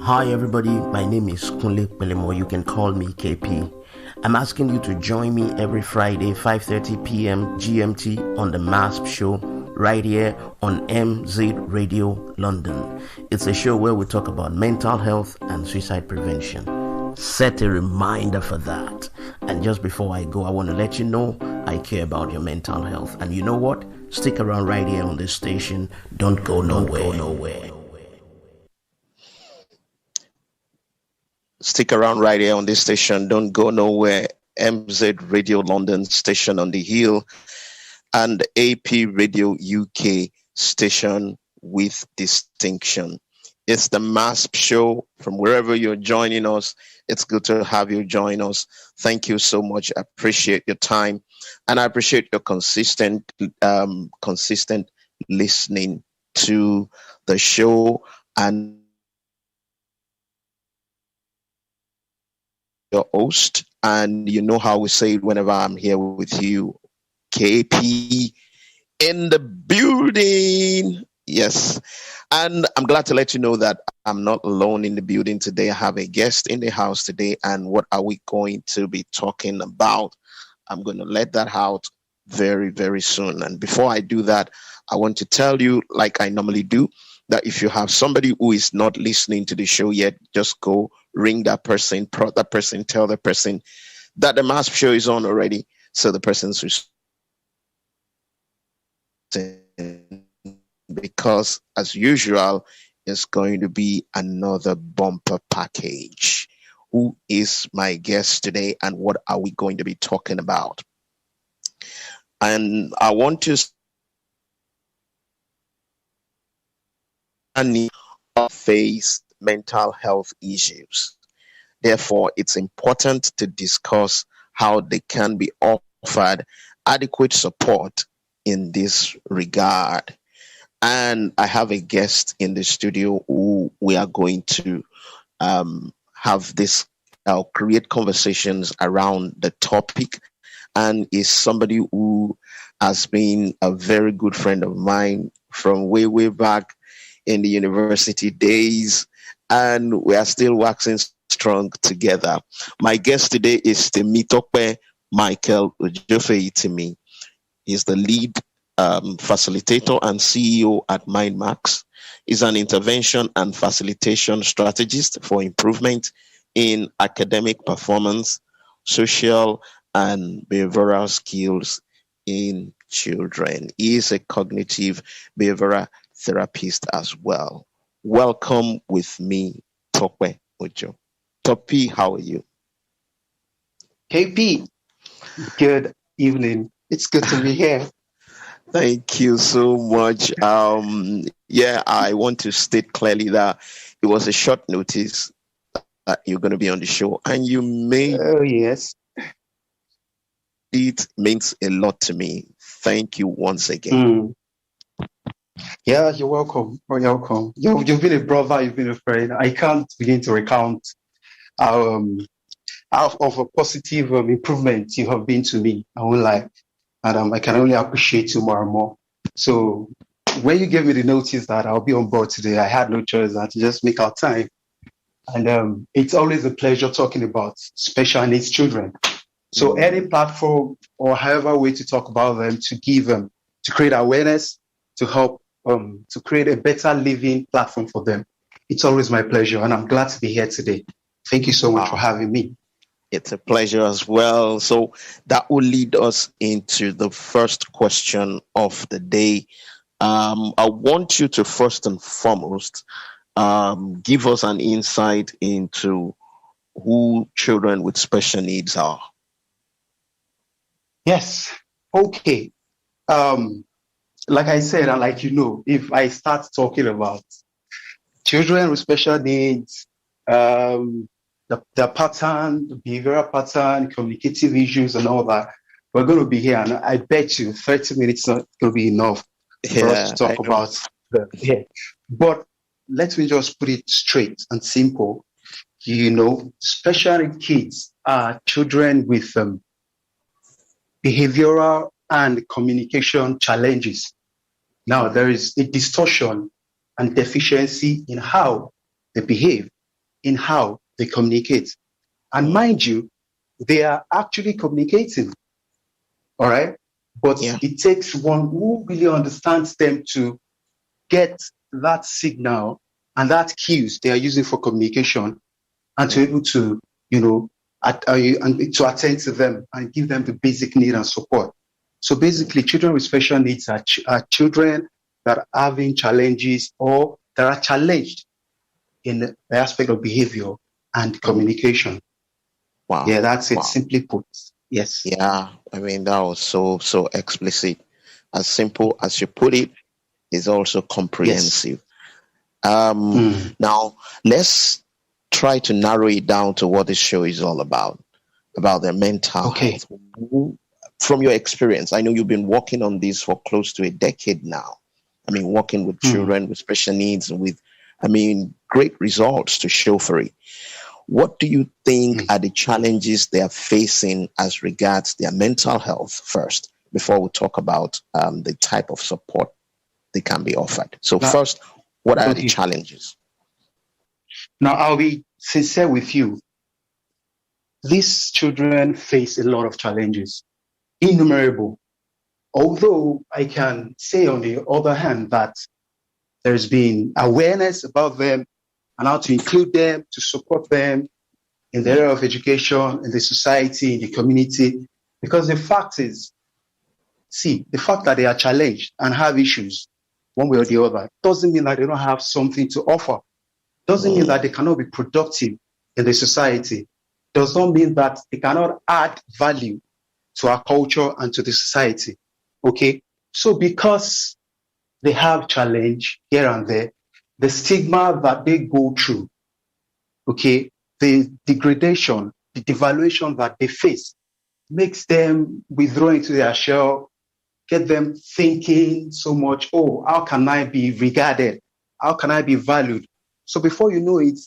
Hi everybody, my name is Kunle Pelemo. You can call me KP. I'm asking you to join me every Friday, 5:30 p.m. GMT on the MHAASP Show right here on MZ Radio London. It's a show where we talk about mental health and suicide prevention. Set a reminder for that. And just before I go, I want to let you know I care about your mental health. And you know what? Stick around right here on this station. Don't go nowhere. Stick around right here on this station. Don't go nowhere. MZ Radio London station on the hill and AP Radio UK station with distinction. It's the MHAASP Show from wherever you're joining us. It's good to have you join us. Thank you so much. I appreciate your time and I appreciate your consistent listening to the show and your host, and you know how we say it whenever I'm here with you, KP in the building. Yes, and I'm glad to let you know that I'm not alone in the building today. I have a guest in the house today, and what are we going to be talking about? I'm going to let that out very, very soon. And before I do that, I want to tell you, like I normally do, that if you have somebody who is not listening to the show yet, just go ring that person, prod that person, tell the person that the MHAASP Show is on already. So the person's because as usual, it's going to be another bumper package. Who is my guest today and what are we going to be talking about? And I want to face mental health issues. Therefore, it's important to discuss how they can be offered adequate support in this regard. And I have a guest in the studio who we are going to have this create conversations around the topic, and is somebody who has been a very good friend of mine from way back in the university days, and we are still waxing strong together. My guest today is Temitope Michael Ojofeimi. He's the lead facilitator and CEO at MindMax. He's an intervention and facilitation strategist for improvement in academic performance, social and behavioral skills in children. He is a cognitive behavioral therapist as well. Welcome with me, Tope Ojo. Tope, how are you? KP, good evening. It's good to be here. Thank you so much. I want to state clearly that it was a short notice that you're going to be on the show, and you made. Oh yes. It means a lot to me. Thank you once again. Yeah, you're welcome. You're welcome. You've been a brother, you've been a friend. I can't begin to recount of a positive improvement you have been to me. I won't lie. And I can only appreciate you more and more. So when you gave me the notice that I'll be on board today, I had no choice than to just make our time. And it's always a pleasure talking about special needs children. So any platform or however way to talk about them, to give them, to create awareness, to help to create a better living platform for them. It's always my pleasure, and I'm glad to be here today. Thank you so much for having me. It's a pleasure as well. So that will lead us into the first question of the day. I want you to first and foremost give us an insight into who children with special needs are. Yes. Okay. Like I said, and like you know, if I start talking about children with special needs, the pattern, the behavioral pattern, communicative issues and all that, we're going to be here. And I bet you 30 minutes is not going to be enough for us to talk about them. But let me just put it straight and simple. You know, special needs kids are children with behavioral and communication challenges. Now, there is a distortion and deficiency in how they behave in how they communicate. And mind you, they are actually communicating. All right. But it takes one who really understands them to get that signal and that cues they are using for communication, and to be able to, and to attend to them and give them the basic need and support. So basically, children with special needs are children that are having challenges or that are challenged in the aspect of behavior and communication. Wow. Yeah, that's it. Simply put. Yes. Yeah, I mean, that was so explicit. As simple as you put it, is also comprehensive. Yes. Now, let's try to narrow it down to what this show is all about their mental health. From your experience, I know you've been working on this for close to a decade now. I mean, working with children with special needs and with, great results to show for it. What do you think are the challenges they are facing as regards their mental health first, before we talk about the type of support they can be offered? So first, what are the challenges? Now, I'll be sincere with you. These children face a lot of challenges, innumerable. Although I can say on the other hand that there's been awareness about them and how to include them, to support them in the area of education, in the society, in the community. Because the fact is, the fact that they are challenged and have issues one way or the other doesn't mean that they don't have something to offer. Doesn't mean that they cannot be productive in the society. Does not mean that they cannot add value to our culture and to the society. Okay? So because they have challenge here and there, the stigma that they go through, okay, the degradation, the devaluation that they face makes them withdraw into their shell, get them thinking so much, how can I be regarded? How can I be valued? So before you know it,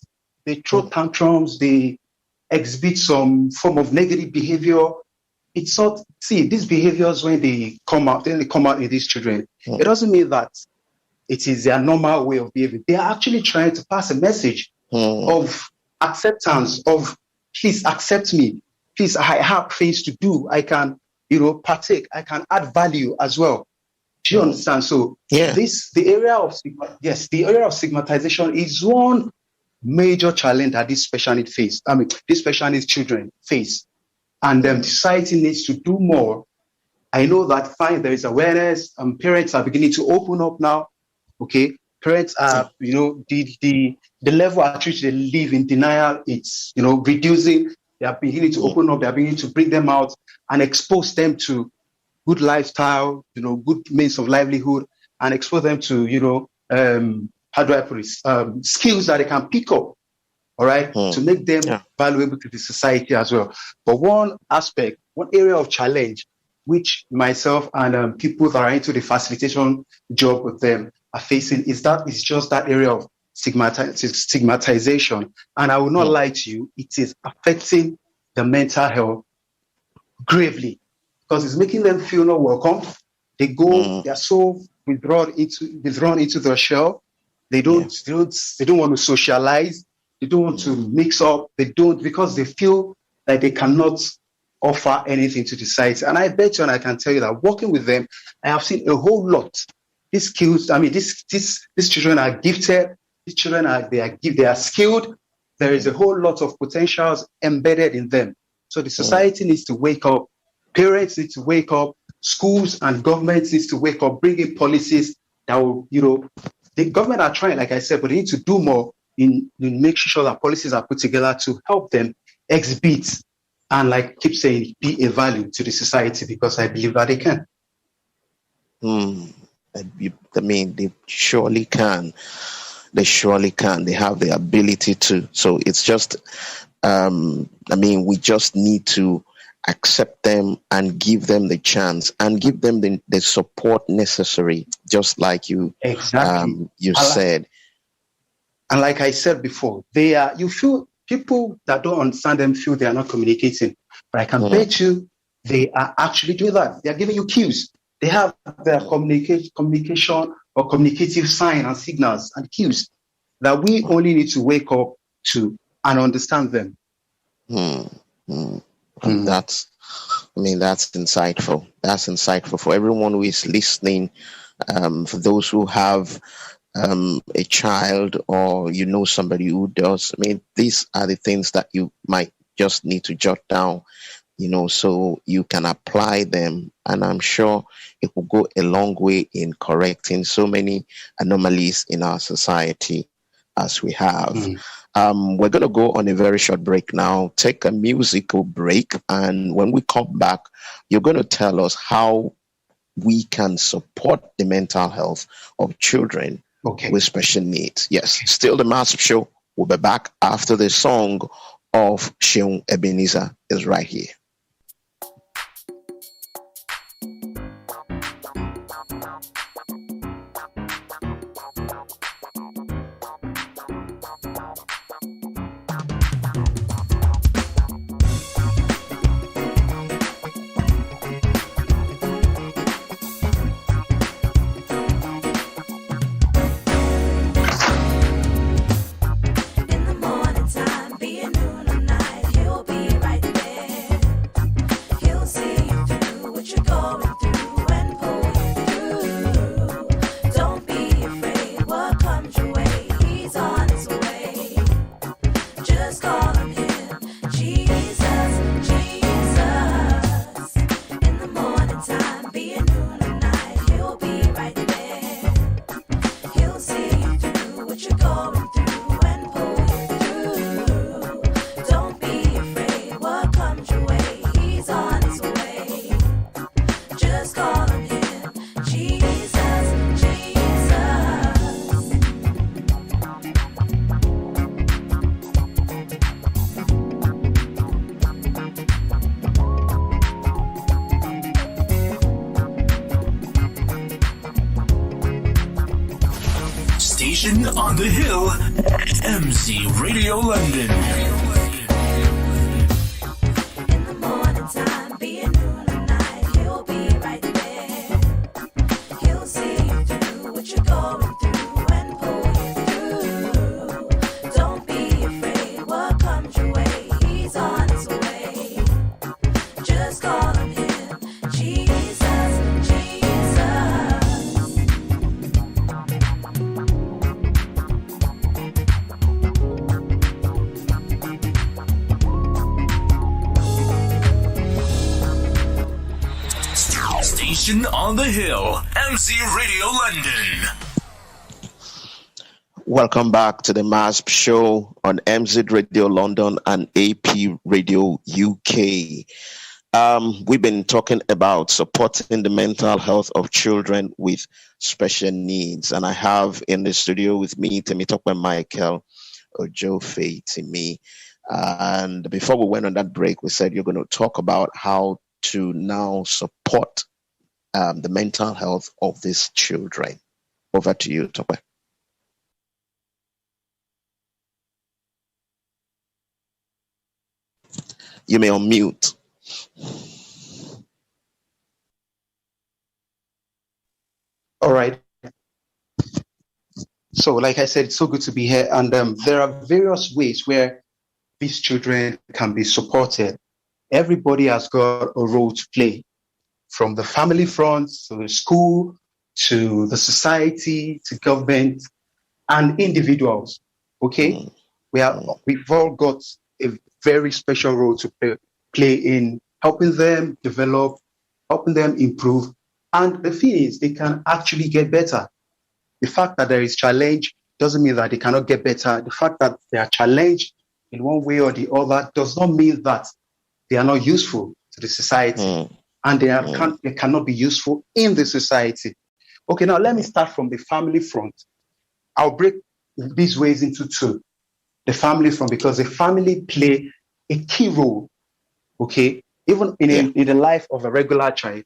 they throw tantrums, they exhibit some form of negative behavior. It's not, these behaviors, when they come out in these children, it doesn't mean that it is their normal way of behaving. They are actually trying to pass a message of acceptance, of please accept me. Please, I have things to do. I can, partake. I can add value as well. Do you understand? So the area of stigmatization is one major challenge that these special needs these special needs children face. And society needs to do more. I know that there is awareness, and parents are beginning to open up now. Okay, parents are, the level at which they live in denial, it's, reducing. They are beginning to open up. They are beginning to bring them out and expose them to good lifestyle, good means of livelihood, and expose them to, how do I put it, skills that they can pick up. All right, to make them valuable to the society as well. But one area of challenge, which myself and people that are into the facilitation job with them are facing, is just that area of stigmatization. And I will not lie to you, it is affecting the mental health gravely, because it's making them feel not welcome. They are so withdrawn into their shell. They don't want to socialize. They don't want to mix up. They don't, because they feel like they cannot offer anything to the society. And I bet you, and I can tell you that working with them, I have seen a whole lot. These skills, these children are gifted. These children they are skilled. There is a whole lot of potentials embedded in them. So the society needs to wake up. Parents need to wake up. Schools and governments needs to wake up, bring in policies that will, the government are trying, like I said, but they need to do more in making sure that policies are put together to help them exhibit and, like keep saying, be a value to the society, because I believe that they can. They surely can. They surely can. They have the ability to. So it's just, we just need to accept them and give them the chance and give them the support necessary, just like you said. And like I said before, you feel people that don't understand them feel they are not communicating. But I can bet you they are actually doing that. They are giving you cues. They have their communication or communicative sign and signals and cues that we only need to wake up to and understand them. That's insightful. That's insightful for everyone who is listening. For those who have a child, or somebody who does. These are the things that you might just need to jot down, so you can apply them. And I'm sure it will go a long way in correcting so many anomalies in our society as we have. We're going to go on a very short break now, take a musical break. And when we come back, you're going to tell us how we can support the mental health of children with special needs. Yes, still the MHAASP Show. We'll be back after the song of Sheung Ebenezer is right here. On the Hill, MC Radio London. In the morning time, be it noon or night, he'll be right there. He'll see you through what you're going through and pull you through. Don't be afraid what comes your way, he's on his way. Just call on him, Jesus, Jesus. On the Hill, MC Radio London. Welcome back to the MHAASP Show on MZ Radio London and AP Radio UK. We've been talking about supporting the mental health of children with special needs, and I have in the studio with me Temitope Michael, Ojofeimi. And before we went on that break, we said you're going to talk about how to now support the mental health of these children. Over to you, Tope. You may unmute. All right. So, like I said, it's so good to be here. And there are various ways where these children can be supported. Everybody has got a role to play. From the family front to the school, to the society, to government, and individuals. Okay, we've all got a very special role to play in helping them develop, helping them improve, and the thing is, they can actually get better. The fact that there is challenge doesn't mean that they cannot get better. The fact that they are challenged in one way or the other does not mean that they are not useful to the society. And they cannot be useful in the society. Okay, now let me start from the family front. I'll break these ways into two. The family front, because the family play a key role, okay? Even in the life of a regular child,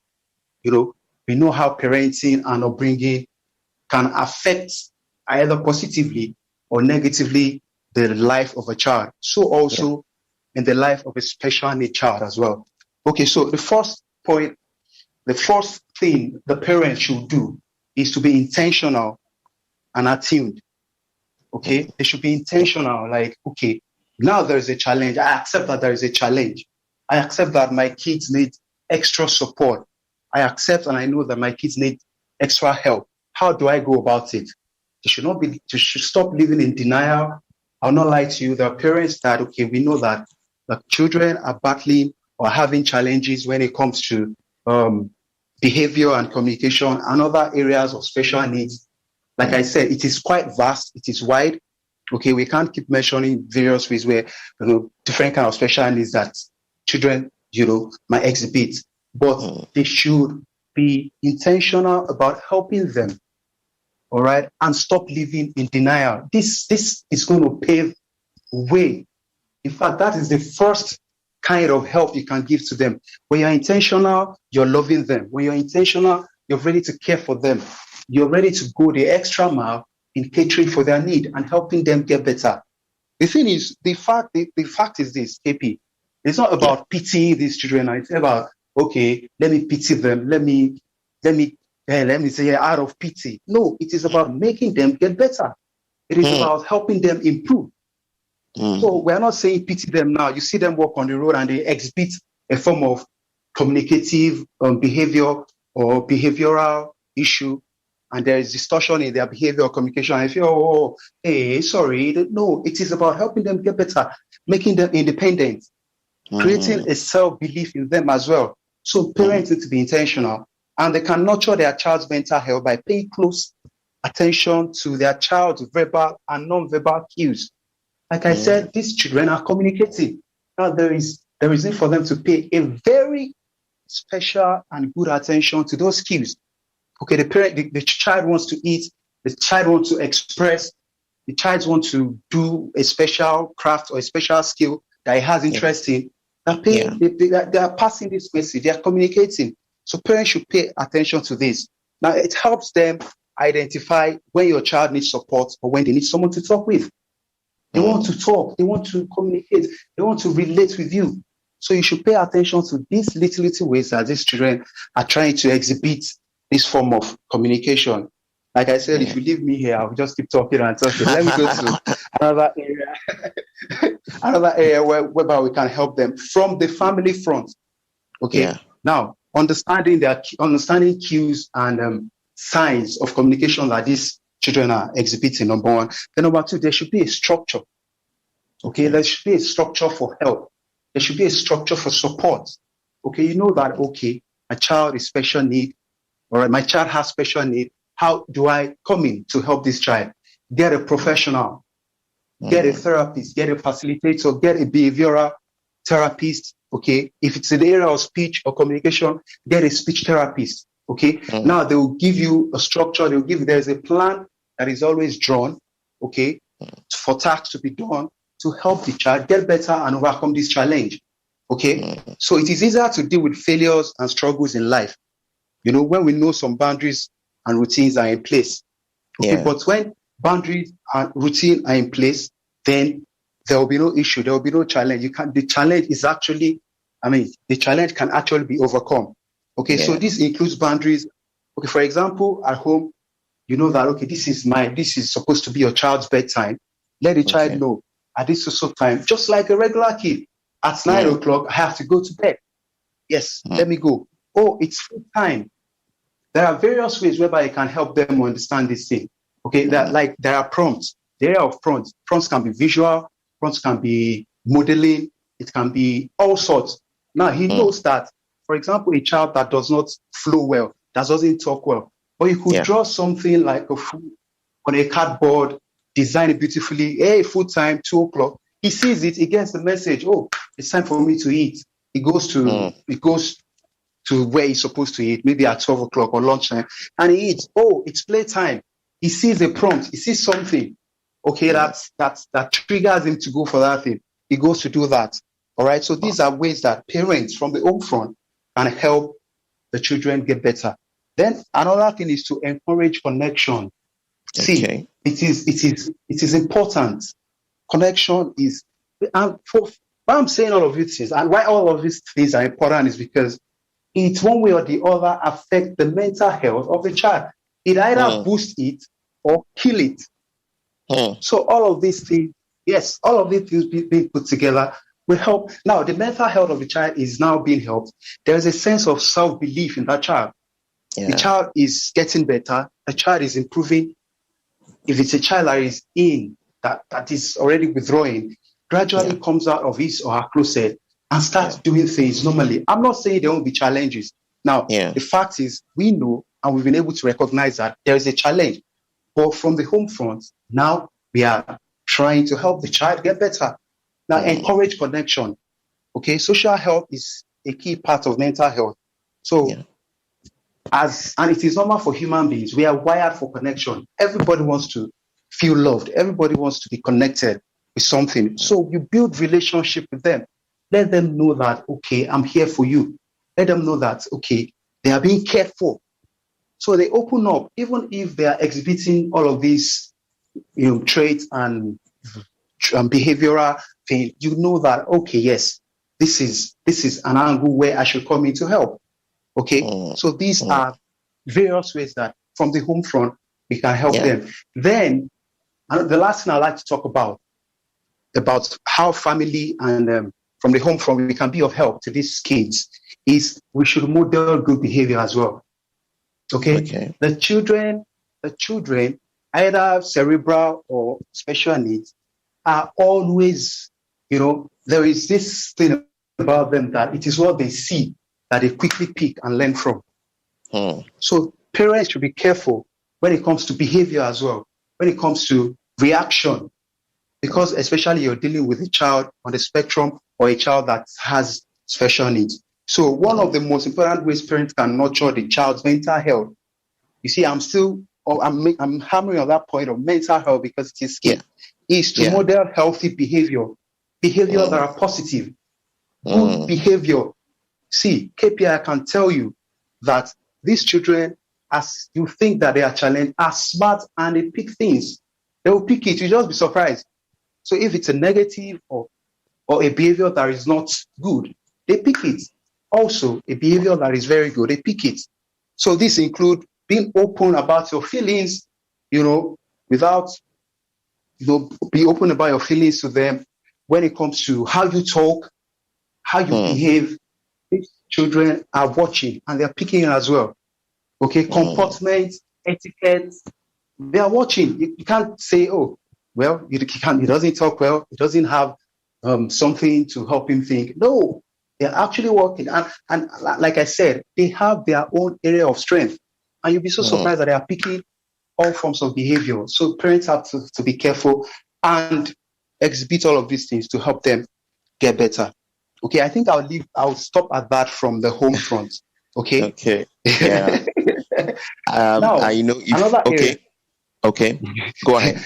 we know how parenting and upbringing can affect either positively or negatively the life of a child. So also in the life of a special need child as well. Okay, so the first thing the parent should do is to be intentional and attuned. Okay, they should be intentional. Like, okay, Now there is a challenge. I accept that there is a challenge. I accept that my kids need extra support. I accept and I know that my kids need extra help. How do I go about it? They should stop living in denial. I'll not lie to you. There are parents that, okay, we know that the children are battling or having challenges when it comes to behavior and communication and other areas of special needs. Like I said, it is quite vast. It is wide. Okay, we can't keep mentioning various ways where, different kind of special needs that children, might exhibit. But they should be intentional about helping them. All right, and stop living in denial. This is going to pave way. In fact, that is the first kind of help you can give to them. When you're intentional, you're loving them. When you're intentional, you're ready to care for them. You're ready to go the extra mile in catering for their need and helping them get better. The thing is, the fact is this, KP. It's not about pitying these children. It's about, okay, let me pity them. Let me say out of pity. No, it is about making them get better. It is about helping them improve. So we're not saying pity them now. You see them walk on the road and they exhibit a form of communicative behavior or behavioral issue, and there is distortion in their behavior or communication. I feel, hey, sorry. No, it is about helping them get better, making them independent, creating a self-belief in them as well. So parents need to be intentional, and they can nurture their child's mental health by paying close attention to their child's verbal and non-verbal cues. Like I said, these children are communicating. Now there is need for them to pay a very special and good attention to those cues. Okay, the child wants to eat, the child wants to express, the child wants to do a special craft or a special skill that he has interest in. They are passing this message, they are communicating. So parents should pay attention to this. Now it helps them identify when your child needs support or when they need someone to talk with. They want to talk, they want to communicate, they want to relate with you. So you should pay attention to these little ways that these children are trying to exhibit this form of communication. Like I said, if you leave me here, I'll just keep talking and talking. Let me go to another area whereby we can help them from the family front. Okay. Yeah. Now, understanding cues and signs of communication that these children are exhibiting, number one. Then number two, there should be a structure. Okay, there should be a structure for help. There should be a structure for support. Okay, you know that, okay, my child is special need, all right, my child has special need. How do I come in to help this child? Get a professional, get a therapist, get a facilitator, get a behavioral therapist. Okay, if it's in the area of speech or communication, get a speech therapist. Okay, now they will give you a structure. They will give you, there's a plan that is always drawn, okay, for tasks to be done to help the child get better and overcome this challenge. Okay, so it is easier to deal with failures and struggles in life, when we know some boundaries and routines are in place. Okay, but when boundaries and routine are in place, then there will be no issue. There will be no challenge. The challenge can actually be overcome. Okay, so this includes boundaries. Okay, for example, at home, you know that, okay, this is supposed to be your child's bedtime. Let the child know at this social time, just like a regular kid, at 9 o'clock, I have to go to bed. Yes, let me go. Oh, it's full time. There are various ways whereby you can help them understand this thing. Okay, there are prompts. The area of prompts can be visual, prompts can be modeling, it can be all sorts. Now, he knows that, for example, a child that does not flow well, that doesn't talk well, or you could draw something like a food on a cardboard, design it beautifully. Hey, food time, 2 o'clock. He sees it, he gets the message. Oh, it's time for me to eat. He goes to where he's supposed to eat, maybe at 12 o'clock or lunchtime, and he eats. Oh, it's playtime. He sees a prompt. He sees something. Okay, that triggers him to go for that thing. He goes to do that. All right. So these are ways that parents from the home front can help the children get better. Then another thing is to encourage connection. See, it is important. Connection is, why I'm saying all of these things and why all of these things are important is because it one way or the other affect the mental health of the child. It either boosts it or kill it. So all of these things Yes, all of these things being put together will help. Now, the mental health of the child is now being helped. There is a sense of self-belief in that child. The child is getting better. The child is improving. If it's a child that is that is already withdrawing, gradually comes out of his or her closet and starts doing things normally. I'm not saying there won't be challenges. Now, the fact is, we know and we've been able to recognize that there is a challenge. But from the home front, now we are trying to help the child get better. Now, encourage connection. Okay, social health is a key part of mental health. So, and it is normal for human beings. We are wired for connection. Everybody wants to feel loved. Everybody wants to be connected with something. So you build relationship with them. Let them know that, okay, I'm here for you. Let them know that, okay, they are being cared for. So they open up, even if they are exhibiting all of these, traits and behavioral thing. You know that, okay, yes, this is an angle where I should come in to help. Okay, so these are various ways that from the home front we can help them. Then, the last thing I'd like to talk about how family and from the home front we can be of help to these kids is we should model good behavior as well. Okay. The children, either cerebral or special needs, are always, there is this thing about them that it is what they see that they quickly pick and learn from. So parents should be careful when it comes to behavior as well, when it comes to reaction, because especially you're dealing with a child on the spectrum or a child that has special needs. So one of the most important ways parents can nurture the child's mental health, you see, I'm hammering on that point of mental health because it is key, is to model healthy behavior that are positive, good behavior. See, KPI, I can tell you that these children, as you think that they are challenged, are smart and they pick things. They will pick it. You'll just be surprised. So if it's a negative or a behavior that is not good, they pick it. Also, a behavior that is very good, they pick it. So this includes being open about your feelings, without, be open about your feelings to them when it comes to how you talk, how you behave. These children are watching and they're picking it as well. Okay, comportment, etiquette, they are watching. You can't say, oh, well, he doesn't talk well, he doesn't have something to help him think. No, they're actually working. And like I said, they have their own area of strength. And you'll be so surprised that they are picking all forms of behavior. So parents have to be careful and exhibit all of these things to help them get better. Okay, I think I'll stop at that from the home front. Okay. Okay. Yeah. Now, I know. Area. Okay. Go ahead.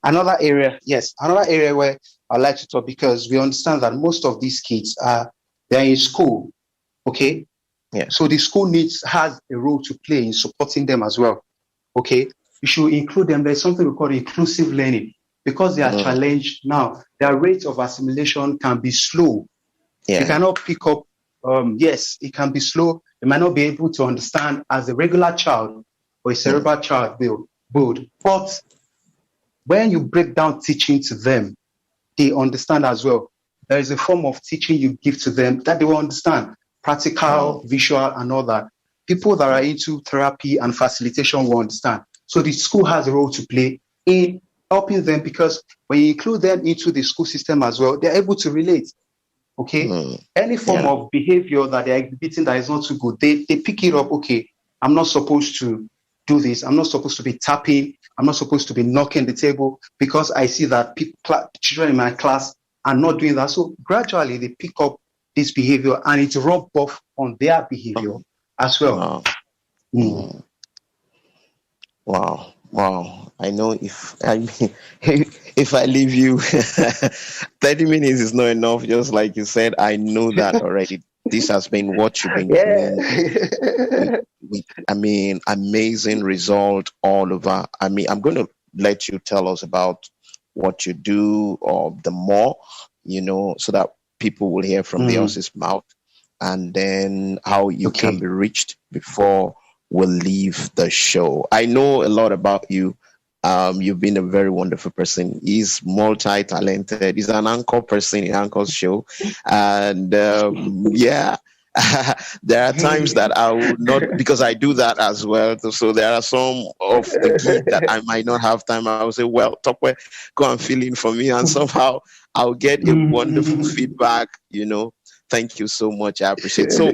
Another area where I'd like to talk, because we understand that most of these kids they're in school. Okay. Yeah. So the school has a role to play in supporting them as well. Okay. You should include them. There's something we call inclusive learning, because they are challenged now. Their rate of assimilation can be slow. Yeah. They cannot pick up. Yes, it can be slow. They might not be able to understand as a regular child or a cerebral child would. But when you break down teaching to them, they understand as well. There is a form of teaching you give to them that they will understand. Practical, visual, and all that. People that are into therapy and facilitation will understand. So the school has a role to play in helping them, because when you include them into the school system as well, they're able to relate. Okay, any form of behavior that they're exhibiting that is not too good, they pick it up. Okay, I'm not supposed to do this. I'm not supposed to be tapping. I'm not supposed to be knocking the table, because I see that children in my class are not doing that. So gradually they pick up this behavior and it rubs off on their behavior as well. Wow. I know if I leave you 30 minutes is not enough, just like you said. I know that already. This has been what you've been doing. Amazing result all over. I'm going to let you tell us about what you do, or the more, so that people will hear from the horse's mouth, and then how you can be reached before we'll leave the show. I know a lot about you, You've been a very wonderful person. He's multi-talented. He's an anchor person in Anchor's show. And yeah, there are times that I would not, because I do that as well. So there are some of the gig that I might not have time. I will say, well, Topwe, go and fill in for me. And somehow I'll get a wonderful feedback, Thank you so much. I appreciate it. So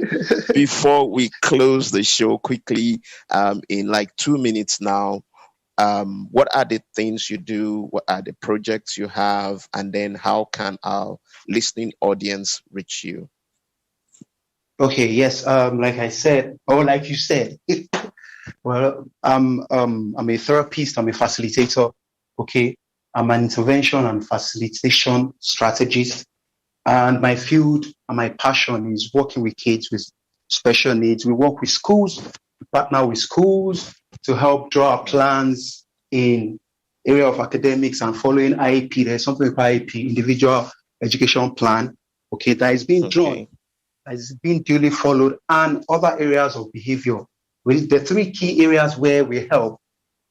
before we close the show quickly, in like 2 minutes now, what are the things you do? What are the projects you have? And then how can our listening audience reach you? Okay, yes. Like I said, or like you said, well, I'm a therapist. I'm a facilitator. Okay, I'm an intervention and facilitation strategist, and my field and my passion is working with kids with special needs. We work with schools, we partner with schools to help draw our plans in area of academics and following IEP. There's something called IEP, Individual Education Plan. Okay, that is being drawn. Has been duly followed, and other areas of behavior. With the 3 key areas where we help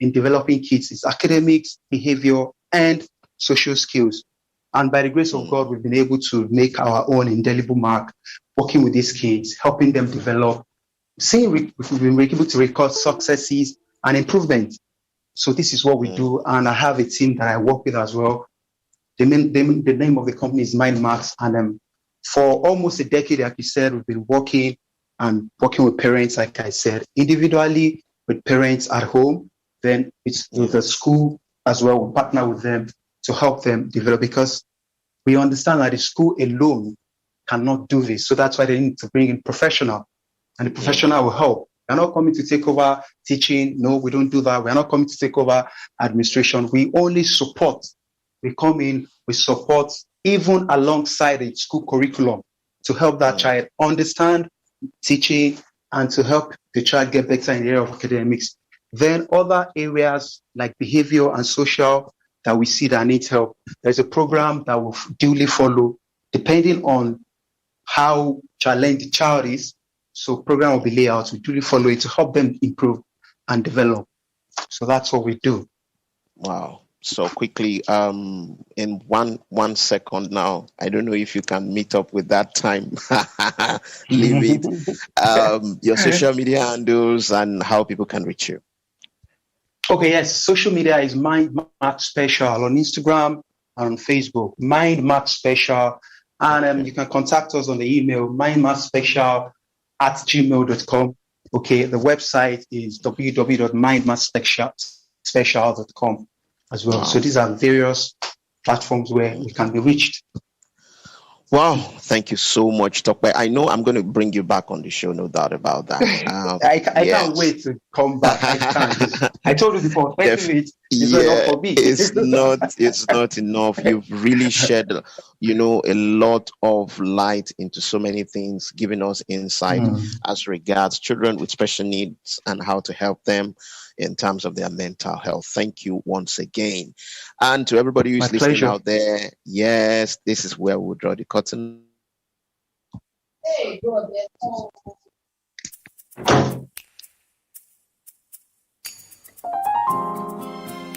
in developing kids is academics, behavior, and social skills. And by the grace of God, we've been able to make our own indelible mark, working with these kids, helping them develop, we've been able to record successes and improvement. So this is what we do, and I have a team that I work with as well. The name of the company is MHAASP, and for almost a decade, like you said, we've been working with parents, like I said, individually with parents at home. Then it's with the school as well. We partner with them to help them develop, because we understand that the school alone cannot do this. So that's why they need to bring in professional, and the professional will help. We're not coming to take over teaching. No, we don't do that. We're not coming to take over administration. We only support. We come in, we support, even alongside the school curriculum, to help that child understand teaching and to help the child get better in the area of academics. Then other areas like behavior and social that we see that needs help, there's a program that will duly follow depending on how challenged the child is. So program will be laid out, we duly follow it to help them improve and develop. So that's what we do. Wow. So quickly, in one second now, I don't know if you can meet up with that time limit. Your social media handles and how people can reach you. Okay, yes. Social media is MindMax Special on Instagram and on Facebook. MindMax Special, and you can contact us on the email mindmaxspecial@gmail.com. Okay, the website is www.mindmaxspecial.com. as well. Wow. So these are various platforms where we can be reached. Wow, thank you so much, Tokwe. I know I'm going to bring you back on the show, no doubt about that. I can't wait to come back. I told you before, 20 minutes is enough for me. It's not enough. You've really shed, a lot of light into so many things, giving us insight as regards children with special needs and how to help them in terms of their mental health. Thank you once again. And to everybody who's listening out there, yes, this is where we'll draw the curtain. Hey, go